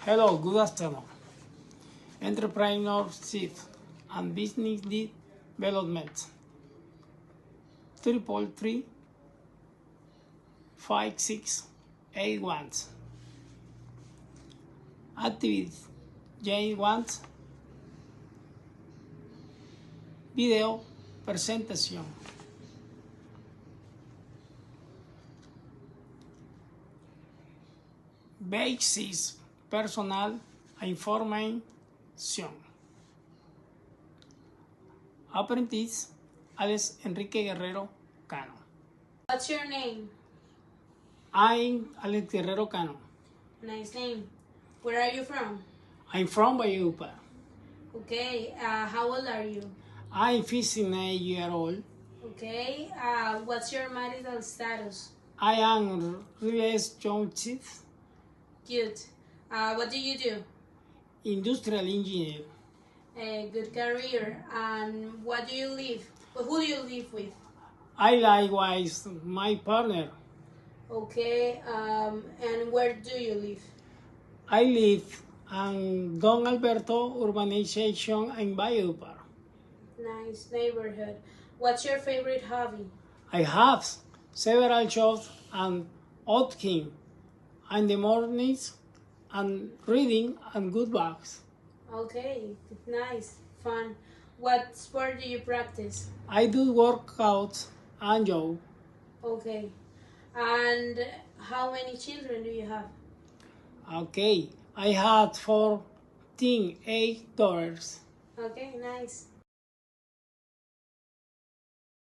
Hello, good afternoon. Entrepreneurship and business development. 333-5681. Activities. Jane wants video presentación. Basis personal información. Aprendiz Alex Enrique Guerrero Cano. What's your name? I'm Alex Guerrero Cano. Nice name. Where are you from? I'm from Valledupar. Okay, how old are you? I'm 59 years old. Okay, what's your marital status? I am relationship Cute. What do you do? industrial engineer. A good career. And what do you live? Who do you live with? I likewise my partner. Okay, and where do you live? I live in Don Alberto urbanization in Valledupar. Nice neighborhood. What's your favorite hobby? I have several jobs and outing in the mornings and reading and good books. Okay, nice, fun. What sport do you practice? I do workouts and yoga. Okay, and how many children do you have? Okay, I had 14 8 daughters. Okay, nice.